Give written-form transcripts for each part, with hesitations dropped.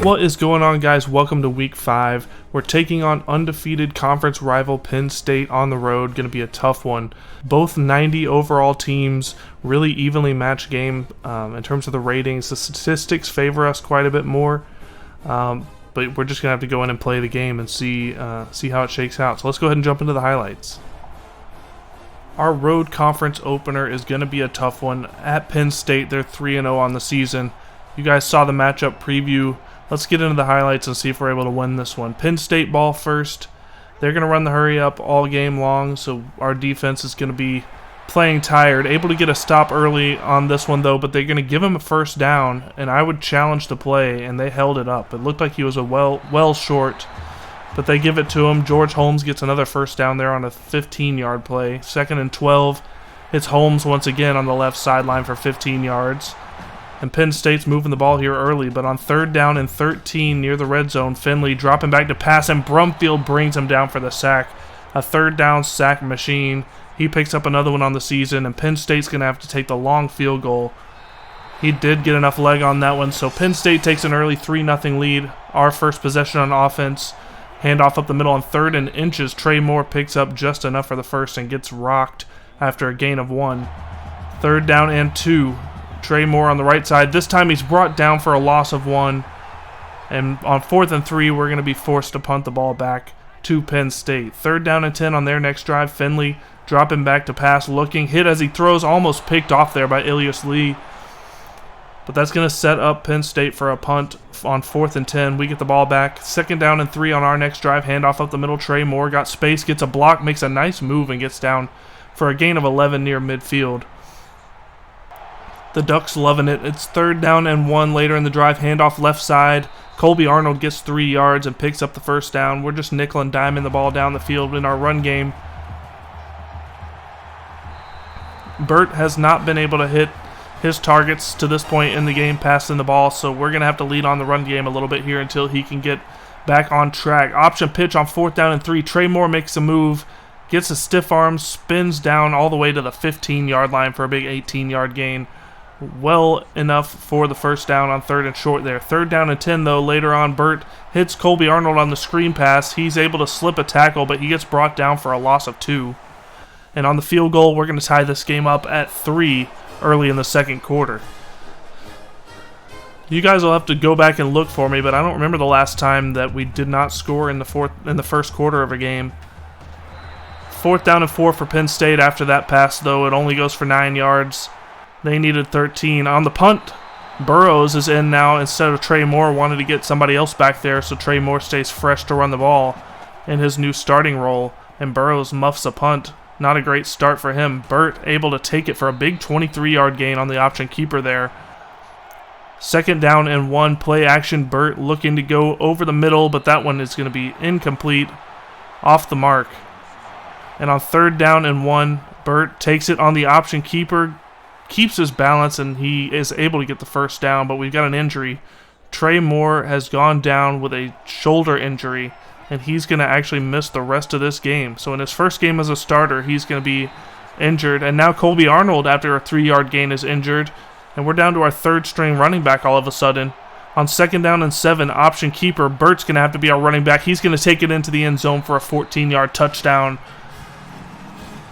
What is going on, guys? Welcome to week 5. We're taking on undefeated conference rival Penn State on the road. Going to be a tough one. Both 90 overall teams, really evenly matched game in terms of the ratings. The statistics favor us quite a bit more, but we're just going to have to go in and play the game and see how it shakes out. So let's go ahead and jump into the highlights. Our road conference opener is going to be a tough one. At Penn State, they're 3-0 on the season. You guys saw the matchup preview. Let's get into the highlights and see if we're able to win this one. Penn State ball first. They're going to run the hurry up all game long, so our defense is going to be playing tired. Able to get a stop early on this one, though, but they're going to give him a first down, and I would challenge the play, and they held it up. It looked like he was well short, but they give it to him. George Holmes gets another first down there on a 15-yard play. 2nd and 12. It's Holmes once again on the left sideline for 15 yards. And Penn State's moving the ball here early, but on 3rd down and 13 near the red zone, Finley dropping back to pass, and Brumfield brings him down for the sack. A 3rd down sack machine. He picks up another one on the season, and Penn State's going to have to take the long field goal. He did get enough leg on that one, so Penn State takes an early 3-0 lead. Our first possession on offense. Handoff up the middle on 3rd and inches. Trey Moore picks up just enough for the first and gets rocked after a gain of 1. 3rd down and 2. Trey Moore on the right side. This time he's brought down for a loss of 1. And on 4th and 3, we're going to be forced to punt the ball back to Penn State. 3rd down and 10 on their next drive. Finley dropping back to pass, looking, hit as he throws, almost picked off there by Ilias Lee. But that's going to set up Penn State for a punt on 4th and 10. We get the ball back. 2nd down and 3 on our next drive. Handoff up the middle. Trey Moore got space, gets a block, makes a nice move, and gets down for a gain of 11 near midfield. The Ducks loving it. It's 3rd down and 1 later in the drive. Handoff left side. Colby Arnold gets 3 yards and picks up the first down. We're just nickel and diming the ball down the field in our run game. Burt has not been able to hit his targets to this point in the game passing the ball, so we're going to have to lead on the run game a little bit here until he can get back on track. Option pitch on 4th down and 3. Trey Moore makes a move, gets a stiff arm, spins down all the way to the 15-yard line for a big 18-yard gain. Well enough for the first down on 3rd and short there. 3rd down and 10, though. Later on, Burt hits Colby Arnold on the screen pass. He's able to slip a tackle, but he gets brought down for a loss of 2. And on the field goal, we're going to tie this game up at 3 early in the second quarter. You guys will have to go back and look for me, but I don't remember the last time that we did not score in the first quarter of a game. 4th down and 4 for Penn State after that pass, though. It only goes for 9 yards. They needed 13. On the punt, Burrows is in now instead of Trey Moore. Wanted to get somebody else back there, so Trey Moore stays fresh to run the ball in his new starting role, and Burrows muffs a punt. Not a great start for him. Burt able to take it for a big 23-yard gain on the option keeper there. 2nd down and 1, play action. Burt looking to go over the middle, but that one is going to be incomplete, off the mark. And on 3rd down and 1, Burt takes it on the option keeper, keeps his balance, and he is able to get the first down, but we've got an injury. Trey Moore has gone down with a shoulder injury, and he's going to actually miss the rest of this game. So in his first game as a starter, he's going to be injured. And now Colby Arnold, after a 3-yard gain, is injured, and we're down to our 3rd-string running back all of a sudden. On 2nd down and 7, option keeper, Burt's going to have to be our running back. He's going to take it into the end zone for a 14-yard touchdown.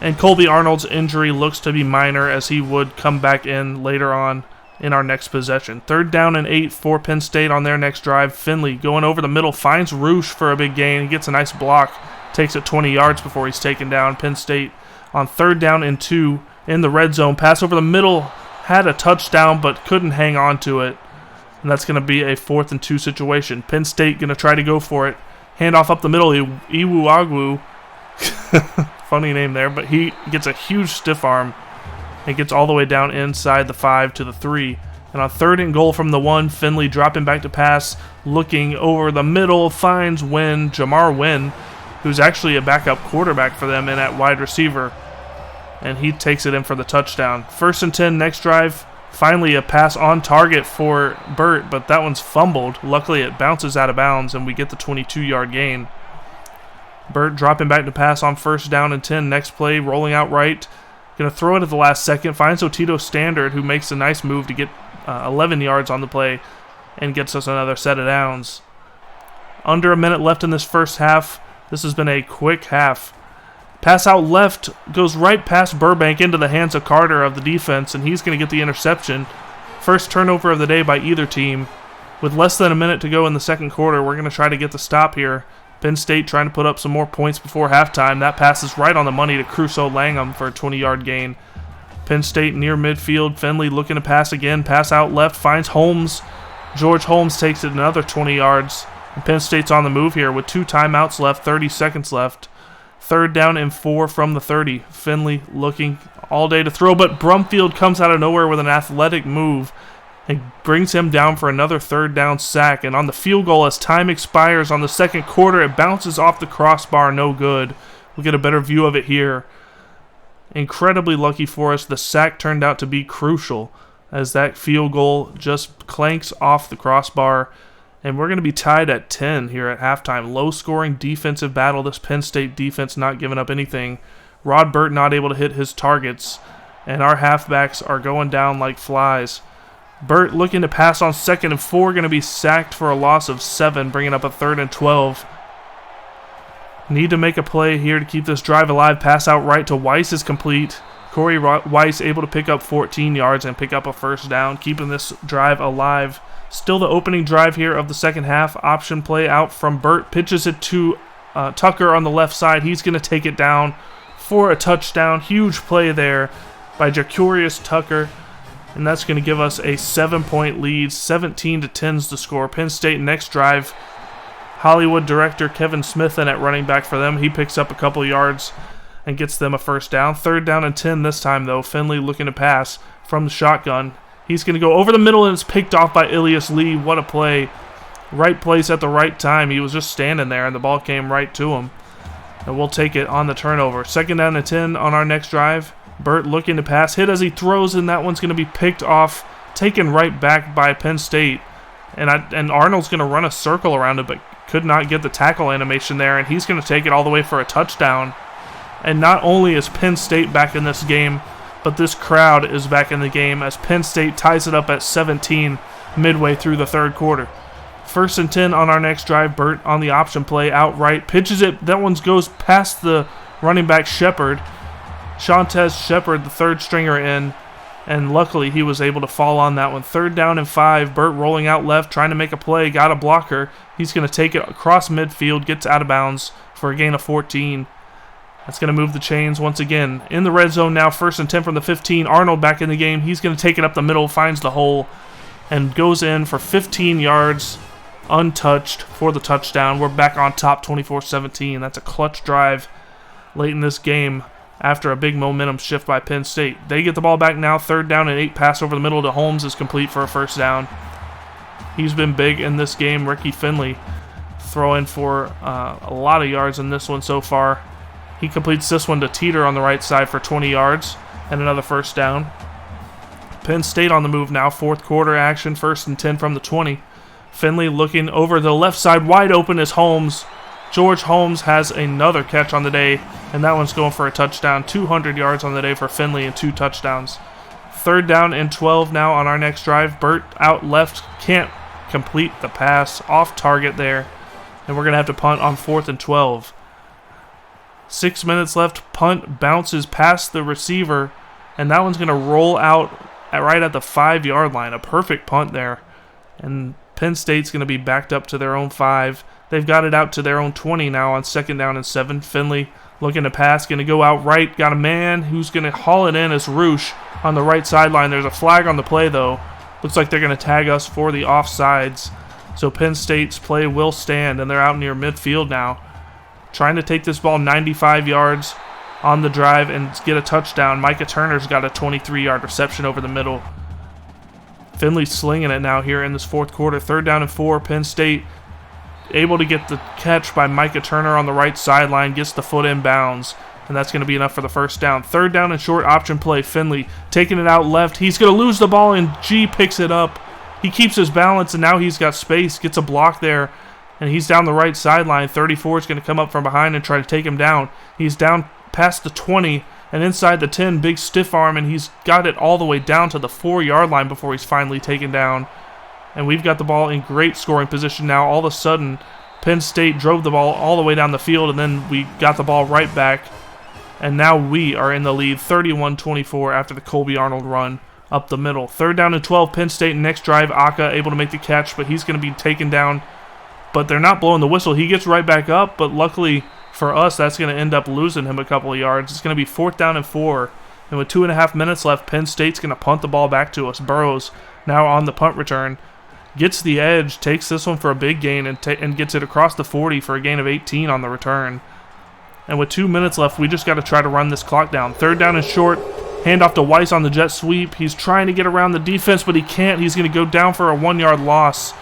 And Colby Arnold's injury looks to be minor, as he would come back in later on in our next possession. 3rd down and 8 for Penn State on their next drive. Finley going over the middle, finds Roosh for a big gain. He gets a nice block, takes it 20 yards before he's taken down. Penn State on 3rd down and 2 in the red zone. Pass over the middle, had a touchdown but couldn't hang on to it. And that's going to be a 4th and 2 situation. Penn State going to try to go for it. Handoff up the middle, Iwuagwu. Funny name there, but he gets a huge stiff arm and gets all the way down inside the 5 to the 3. And on 3rd and goal from the 1, Finley dropping back to pass, looking over the middle, finds Jamar Wynn, who's actually a backup quarterback for them and at wide receiver. And he takes it in for the touchdown. 1st and 10, next drive. Finally a pass on target for Burt, but that one's fumbled. Luckily it bounces out of bounds and we get the 22-yard gain. Burt dropping back to pass on 1st down and 10. Next play, rolling out right. Going to throw it at the last second. Finds Otito Standard, who makes a nice move to get 11 yards on the play. and gets us another set of downs. Under a minute left in this first half. This has been a quick half. Pass out left goes right past Burbank into the hands of Carter of the defense, and he's going to get the interception. First turnover of the day by either team. With less than a minute to go in the second quarter, we're going to try to get the stop here. Penn State trying to put up some more points before halftime. That pass is right on the money to Crusoe Langham for a 20-yard gain. Penn State near midfield. Finley looking to pass again. Pass out left. Finds Holmes. George Holmes takes it another 20 yards. And Penn State's on the move here with 2 timeouts left, 30 seconds left. 3rd down and 4 from the 30. Finley looking all day to throw, but Brumfield comes out of nowhere with an athletic move and brings him down for another 3rd down sack. And on the field goal, as time expires on the second quarter, it bounces off the crossbar, no good. We'll get a better view of it here. Incredibly lucky for us, the sack turned out to be crucial as that field goal just clanks off the crossbar. And we're going to be tied at 10 here at halftime. Low-scoring defensive battle. This Penn State defense not giving up anything. Rod Burt not able to hit his targets. And our halfbacks are going down like flies. Burt looking to pass on 2nd and 4. Going to be sacked for a loss of 7, bringing up a 3rd and 12. Need to make a play here to keep this drive alive. Pass out right to Weiss is complete. Corey Weiss able to pick up 14 yards and pick up a 1st down, keeping this drive alive. Still the opening drive here of the second half. Option play out from Burt. Pitches it to Tucker on the left side. He's going to take it down for a touchdown. Huge play there by Jacurius Tucker. And that's going to give us a 7-point lead. 17-10's the score. Penn State next drive. Hollywood director Kevin Smith in at running back for them. He picks up a couple yards and gets them a 1st down. 3rd down and 10 this time, though. Finley looking to pass from the shotgun. He's going to go over the middle, and it's picked off by Ilias Lee. What a play. Right place at the right time. He was just standing there, and the ball came right to him. And we'll take it on the turnover. 2nd down and 10 on our next drive. Burt looking to pass. Hit as he throws, and that one's going to be picked off. Taken right back by Penn State. And Arnold's going to run a circle around it, but could not get the tackle animation there. And he's going to take it all the way for a touchdown. And not only is Penn State back in this game, but this crowd is back in the game as Penn State ties it up at 17 midway through the 3rd quarter. 1st and 10 on our next drive. Burt on the option play outright. Pitches it. That one goes past the running back Shepard. Shantez Shepard, the 3rd stringer in. And luckily he was able to fall on that one. 3rd down and 5. Burt rolling out left, trying to make a play. Got a blocker. He's going to take it across midfield. Gets out of bounds for a gain of 14. That's going to move the chains once again. In the red zone now, 1st and 10 from the 15. Arnold back in the game. He's going to take it up the middle, finds the hole, and goes in for 15 yards untouched for the touchdown. We're back on top 24-17. That's a clutch drive late in this game after a big momentum shift by Penn State. They get the ball back now. 3rd down and 8. Pass over the middle to Holmes is complete for a 1st down. He's been big in this game. Ricky Finley throwing for a lot of yards in this one so far. He completes this one to Teeter on the right side for 20 yards and another 1st down. Penn State on the move now. 4th quarter action. 1st and 10 from the 20. Finley looking over the left side. Wide open is Holmes. George Holmes has another catch on the day, and that one's going for a touchdown. 200 yards on the day for Finley and 2 touchdowns. 3rd down and 12 now on our next drive. Burt out left. Can't complete the pass. Off target there. And we're going to have to punt on 4th and 12. 6 minutes left. Punt bounces past the receiver, and that one's going to roll out right at the 5-yard line. A perfect punt there. And Penn State's going to be backed up to their own 5. They've got it out to their own 20 now on 2nd down and 7. Finley looking to pass. Going to go out right. Got a man who's going to haul it in as Roosh on the right sideline. There's a flag on the play, though. Looks like they're going to tag us for the offsides. So Penn State's play will stand, and they're out near midfield now. Trying to take this ball 95 yards on the drive and get a touchdown. Micah Turner's got a 23-yard reception over the middle. Finley's slinging it now here in this 4th quarter. 3rd down and 4. Penn State able to get the catch by Micah Turner on the right sideline. Gets the foot in bounds, and that's going to be enough for the 1st down. 3rd down and short option play. Finley taking it out left. He's going to lose the ball, and G picks it up. He keeps his balance, and now he's got space. Gets a block there. And he's down the right sideline. 34 is going to come up from behind and try to take him down. He's down past the 20 and inside the 10. Big stiff arm, and he's got it all the way down to the 4-yard line before he's finally taken down. And we've got the ball in great scoring position now. All of a sudden, Penn State drove the ball all the way down the field, and then we got the ball right back. And now we are in the lead, 31-24 after the Colby Arnold run up the middle. 3rd down and 12, Penn State. Next drive, Aka able to make the catch, but he's going to be taken down. But they're not blowing the whistle. He gets right back up, but luckily for us, that's going to end up losing him a couple of yards. It's going to be 4th down and 4. And with 2.5 minutes left, Penn State's going to punt the ball back to us. Burrows now on the punt return. Gets the edge, takes this one for a big gain, and gets it across the 40 for a gain of 18 on the return. And with 2 minutes left, we just got to try to run this clock down. 3rd down and short. Handoff to Weiss on the jet sweep. He's trying to get around the defense, but he can't. He's going to go down for a 1-yard loss.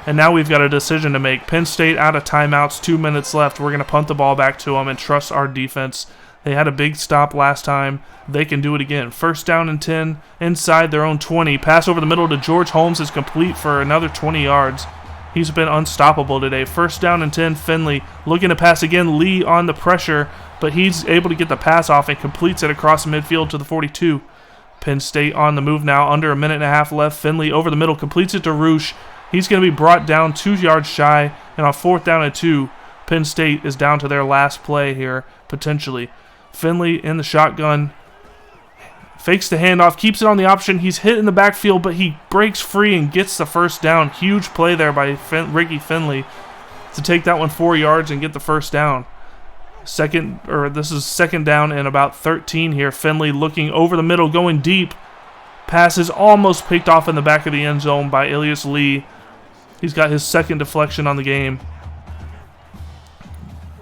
And now we've got a decision to make. Penn State out of timeouts, 2 minutes left. We're going to punt the ball back to them and trust our defense. They had a big stop last time. They can do it again. 1st down and 10 inside their own 20. Pass over the middle to George Holmes is complete for another 20 yards. He's been unstoppable today. 1st down and 10, Finley looking to pass again. Lee on the pressure, but he's able to get the pass off and completes it across the midfield to the 42. Penn State on the move now, under a minute and a half left. Finley over the middle, completes it to Roosh. He's going to be brought down 2 yards shy, and on 4th down and 2, Penn State is down to their last play here, potentially. Finley in the shotgun, fakes the handoff, keeps it on the option. He's hit in the backfield, but he breaks free and gets the 1st down. Huge play there by Ricky Finley to take that one 4 yards and get the 1st down. This is 2nd down and about 13 here. Finley looking over the middle, going deep. Pass is almost picked off in the back of the end zone by Ilias Lee. He's got his 2nd deflection on the game.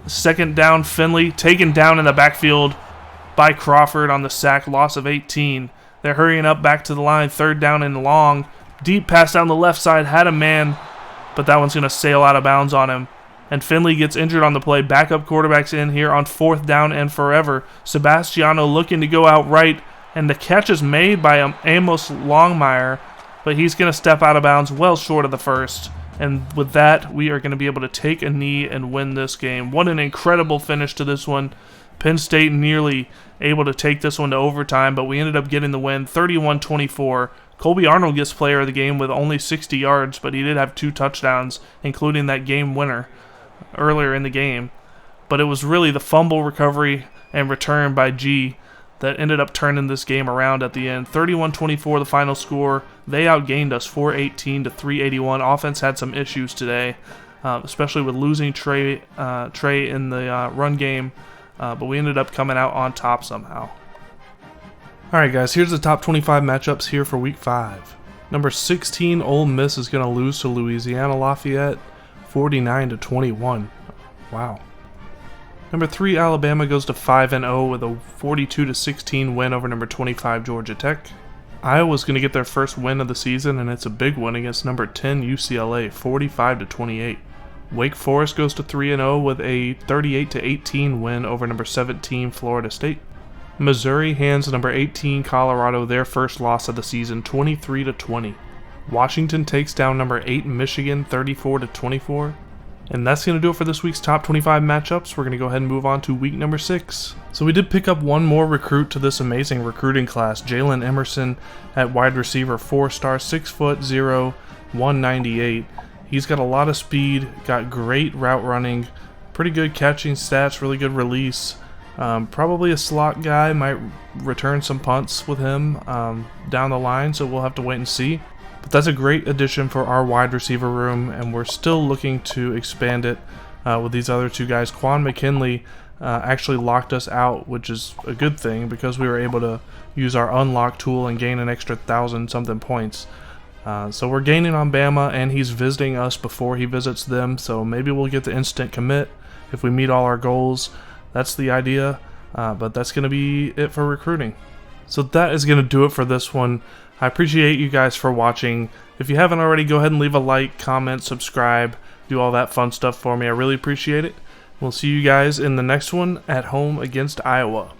2nd down, Finley taken down in the backfield by Crawford on the sack, loss of 18. They're hurrying up back to the line, 3rd down and long. Deep pass down the left side, had a man, but that one's going to sail out of bounds on him. And Finley gets injured on the play. Backup quarterback's in here on 4th down and forever. Sebastiano looking to go out right, and the catch is made by Amos Longmire, but he's going to step out of bounds well short of the 1st. And with that, we are going to be able to take a knee and win this game. What an incredible finish to this one. Penn State nearly able to take this one to overtime, but we ended up getting the win, 31-24. Colby Arnold gets player of the game with only 60 yards, but he did have 2 touchdowns, including that game winner earlier in the game. But it was really the fumble recovery and return by G that ended up turning this game around at the end. 31-24 the final score. They outgained us 418 to 381. Offense had some issues today, especially with losing Trey in the run game, but we ended up coming out on top somehow. Alright guys, here's the top 25 matchups here for week 5. Number 16, Ole Miss is going to lose to Louisiana Lafayette 49 to 21. Wow. Number 3, Alabama goes to 5-0 with a 42 to 16 win over number 25 Georgia Tech. Iowa's going to get their first win of the season, and it's a big one against number 10 UCLA, 45 to 28. Wake Forest goes to 3-0 with a 38 to 18 win over number 17 Florida State. Missouri hands number 18 Colorado their first loss of the season, 23 to 20. Washington takes down number 8 Michigan, 34 to 24. And that's going to do it for this week's top 25 matchups. We're going to go ahead and move on to week number 6. So we did pick up one more recruit to this amazing recruiting class, Jalen Emerson at wide receiver, 4-star, 6'0", 198. He's got a lot of speed, got great route running, pretty good catching stats, really good release. Probably a slot guy, might return some punts with him down the line, so we'll have to wait and see. But that's a great addition for our wide receiver room, and we're still looking to expand it with these other 2 guys. Quan McKinley actually locked us out, which is a good thing because we were able to use our unlock tool and gain an extra 1,000-something points. So we're gaining on Bama, and he's visiting us before he visits them, so maybe we'll get the instant commit if we meet all our goals. That's the idea, but that's going to be it for recruiting. So that is going to do it for this one. I appreciate you guys for watching. If you haven't already, go ahead and leave a like, comment, subscribe, do all that fun stuff for me. I really appreciate it. We'll see you guys in the next one at home against Iowa.